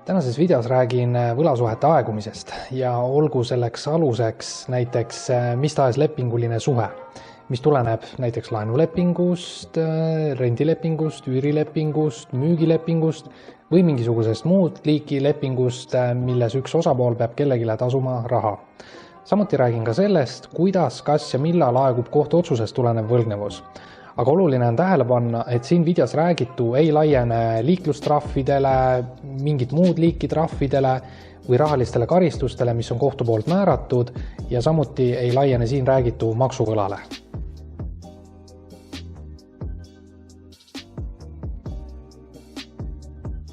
Tänases videos räägin võlasuhete aegumisest ja olgu selleks aluseks näiteks mis tahes lepinguline suhe, mis tuleneb näiteks laenulepingust, rendilepingust, üürilepingust, müügilepingust või mingisugusest muud liiki lepingust, milles üks osapool peab kellegile tasuma raha. Samuti räägin ka sellest, kuidas, kas ja millal aegub kohtuotsusest tulenev võlgnevus. Aga oluline on tähele panna, et siin videos räägitu ei laiene liiklustrahvidele, mingit muud liiki trahvidele või rahalistele karistustele, mis on kohtu poolt määratud, ja samuti ei laiene siin räägitu maksuvõlale.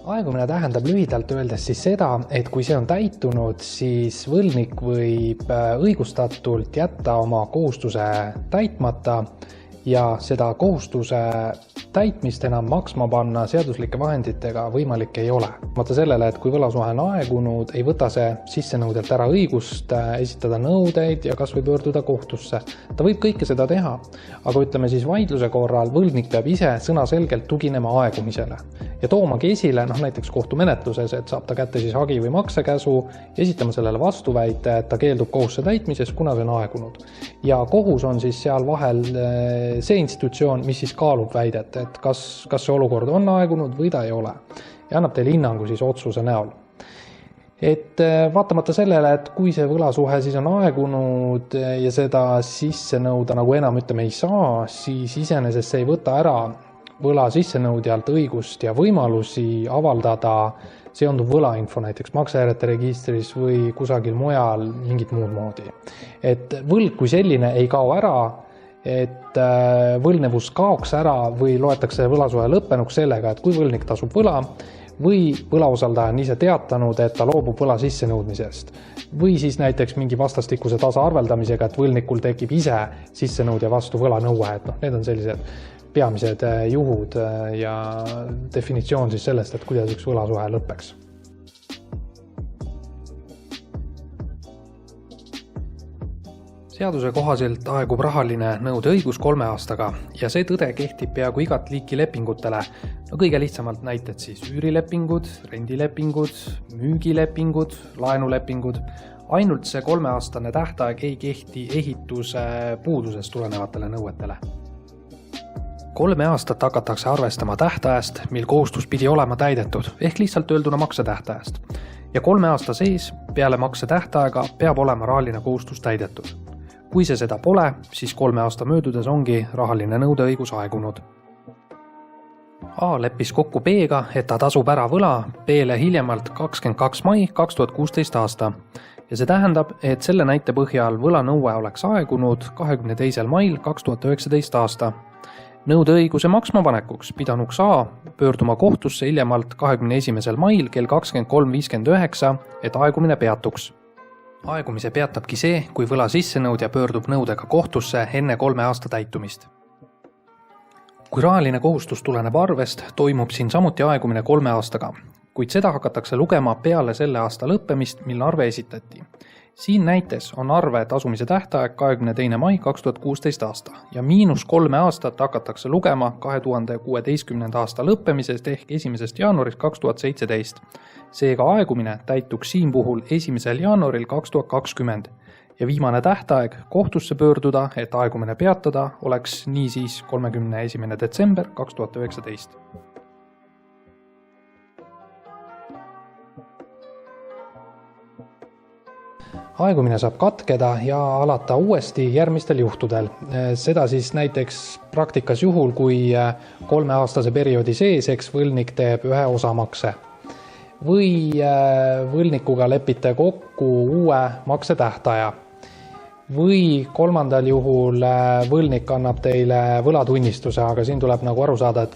Aegumine tähendab lühidalt öeldes siis seda, et kui see on täitunud, siis võlgnik võib õigustatult jätta oma kohustuse täitmata ja seda kohustuse täitmist enam maksma panna seaduslike vahenditega võimalik ei ole. Vaata sellele, et kui võlasuhe on aegunud, ei võta see sissenõudelt ära õigust esitada nõudeid ja kas või pöörduda kohtusse. Ta võib kõike seda teha, aga ütleme siis vaidluse korral võlgnik peab ise sõnaselgelt tuginema aegumisele ja toomagi esile näiteks kohtumenetluses, et saab ta kätte siis hagi või maksekäsu ja esitama sellele vastuväite, et ta keeldub kohustuse täitmisest, kuna see on aegunud. Ja kohus on siis seal vahel see institutsioon, mis siis kaalub väidet, et kas see olukord on aegunud või ta ei ole ja annab teile hinnangu siis otsuse näol. Et vaatamata sellele, et kui see võlasuhe siis on aegunud ja seda sisse nõuda nagu enam ei saa, siis iseenesest see ei võta ära võla sissenõudjalt õigust ja võimalusi avaldada seonduv võlainfo näiteks maksehäirete registris või kusagil mujal mingit muud moodi. Et võlg kui selline ei kao ära, et võlgnevus kaoks ära või loetakse võlasuhe lõppenuks sellega, et kui võlgnik tasub võla või võlausaldaja on ise teatanud, et ta loobub võla sissenõudmisest või siis näiteks mingi vastastikuse tasaarveldamisega, et võlgnikul tekib ise sissenõudja vastu võlanõue, et need on sellised peamised juhud ja definitsioon siis sellest, et kuidas üks võlasuhe lõpeks. Seaduse kohaselt aegub rahaline nõudeõigus 3 aastaga ja see tõde kehtib peaaegu igat liiki lepingutele. Kõige lihtsamalt näited siis üürilepingud, rendilepingud, müügilepingud, laenulepingud. Ainult see 3-aastane tähtaeg ei kehti ehituse puudusest tulenevatele nõuetele. 3 aastat hakatakse arvestama tähtajast, mil kohustus pidi olema täidetud, ehk lihtsalt öelduna maksetähtajast. Ja 3 aasta sees peale maksetähtaega peab olema rahaline kohustus täidetud. Kui see seda pole, siis 3 aasta möödudes ongi rahaline nõudeõigus aegunud. A leppis kokku B-ga, et ta tasub ära võla B-le hiljemalt 22. mai 2016 aasta. Ja see tähendab, et selle näite põhjal võlanõue oleks aegunud 22. mail 2019 aasta. Nõudeõiguse maksmapanekuks pidanuks A pöörduma kohtusse hiljemalt 21. mail kell 23.59, et aegumine peatuks. Aegumise peatabki see, kui võla sissenõudja pöördub nõudega kohtusse enne 3 aasta täitumist. Kui rahaline kohustus tuleneb arvest, toimub siin samuti aegumine 3 aastaga, kuid seda hakatakse lugema peale selle aasta lõppemist, mil arve esitati. Siin näites on arve tasumise tähtaeg 22. mai 2016 aasta ja -3 aastat hakatakse lugema 2016. aasta lõppemisest ehk 1. jaanuarist 2017. Seega aegumine täituks siin puhul 1. jaanuaril 2020 ja viimane tähtaeg kohtusse pöörduda, et aegumine peatada, oleks niisiis 31. detsember 2019. Aegumine saab katkeda ja alata uuesti järgmistel juhtudel. Seda siis näiteks praktikas juhul, kui 3-aastase perioodi sees võlgnik teeb ühe osamakse või võlgnikuga lepite kokku uue maksetähtaja või 3. juhul võlgnik annab teile võlatunnistuse, aga siin tuleb aru saada, et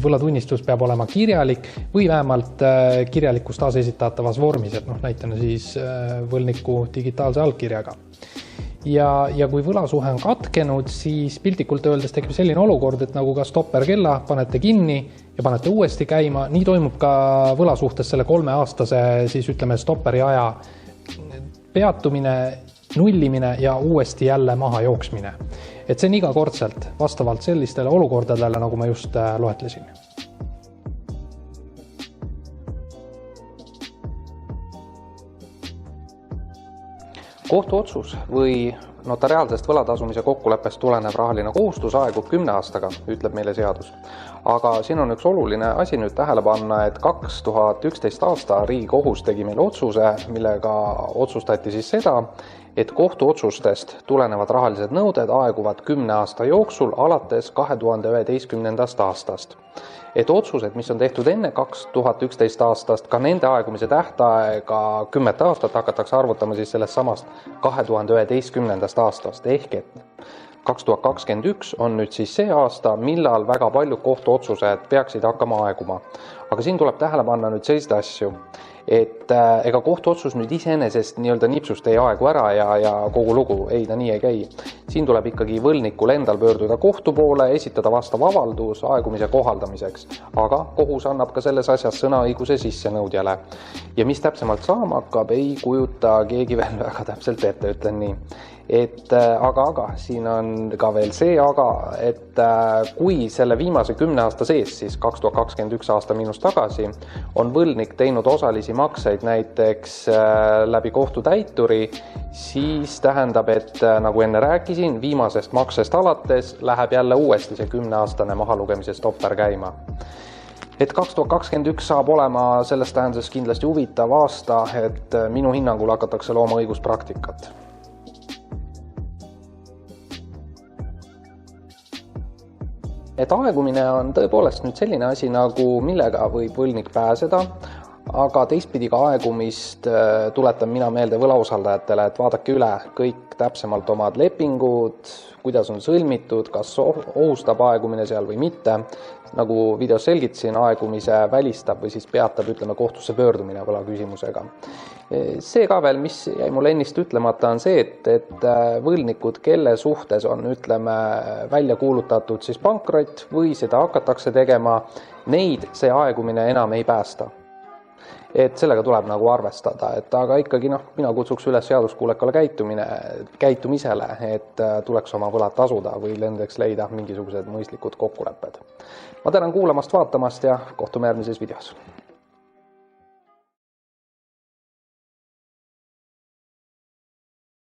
võlatunnistus peab olema kirjalik või vähemalt kirjalikus taasesitatavas vormis, et näitena siis võlgniku digitaalse allkirjaga. Ja kui võlasuhe on katkenud, siis piltlikult öeldes tekib selline olukord, et nagu ka stopperkella panete kinni ja panete uuesti käima, nii toimub ka võlasuhtes selle 3-aastase siis stopperi aja peatumine, nullimine ja uuesti jälle maha jooksmine. Et see on igakordselt vastavalt sellistele olukordadele, nagu ma just loetlesin. Kohtuotsus või notariaalsest võlatasumise kokkuleppest tulenev rahaline kohustus aegub 10 aastaga, ütleb meile seadus. Aga siin on üks oluline asi nüüd tähele panna, et 2011 aasta Riigikohus tegi meile otsuse, millega otsustati siis seda, et kohtuotsustest tulenevad rahalised nõuded aeguvad 10 aasta jooksul alates 2011. aastast. Et otsused, mis on tehtud enne 2011 aastast, ka nende aegumise tähtaega 10 aastat hakatakse arvutama siis sellest samast 2011. aastast. Ehk et 2021 on nüüd siis see aasta, millal väga paljud kohtuotsused peaksid hakkama aeguma. Aga siin tuleb tähele panna nüüd selliseid asju, et ega kohtuotsus nüüd iseenesest nii-öelda nipsust ei aegu ära ja kogu lugu, ei ta nii ei käi. Siin tuleb ikkagi võlnikul endal pöörduda kohtu poole, esitada vastav avaldus aegumise kohaldamiseks, aga kohus annab ka selles asjas sõnaõiguse sissenõudjale. Ja mis täpsemalt saama hakkab, ei kujuta keegi veel väga täpselt ette, ütlen nii. Aga siin on ka veel see et kui selle viimase 10 aasta sees, siis 2021 aasta miinus tagasi, on võlnik teinud osalisi makseid näiteks läbi kohtutäituri, siis tähendab, et nagu enne rääkisin, viimasest maksest alates läheb jälle uuesti see 10-aastane mahalugemise stopper käima. Et 2021 saab olema selles tähenduses kindlasti huvitav aasta, et minu hinnangul hakatakse looma õiguspraktikat. Et aegumine on tõepoolest nüüd selline asi, nagu millega võib võlnik pääseda, aga teistpidi ka aegumist tuletan mina meelde võlausaldajatele, et vaadake üle kõik täpsemalt omad lepingud, kuidas on sõlmitud, kas ohustab aegumine seal või mitte. Nagu videos selgitasin, aegumise välistab või siis peatab, ütleme, kohtusse pöördumine võlaküsimusega. See ka veel, mis jäi mul ennist ütlemata, on see, et võlnikud, kelle suhtes on, ütleme, välja kuulutatud siis pankrot või seda hakatakse tegema, neid see aegumine enam ei päästa. Et sellega tuleb nagu arvestada, aga ikkagi mina kutsuks üles seaduskuulekale käitumisele, et tuleks oma võlad tasuda või nendeks leida mingisugused mõistlikud kokkulepped. Ma tänan kuulamast, vaatamast ja kohtume järgmises videos.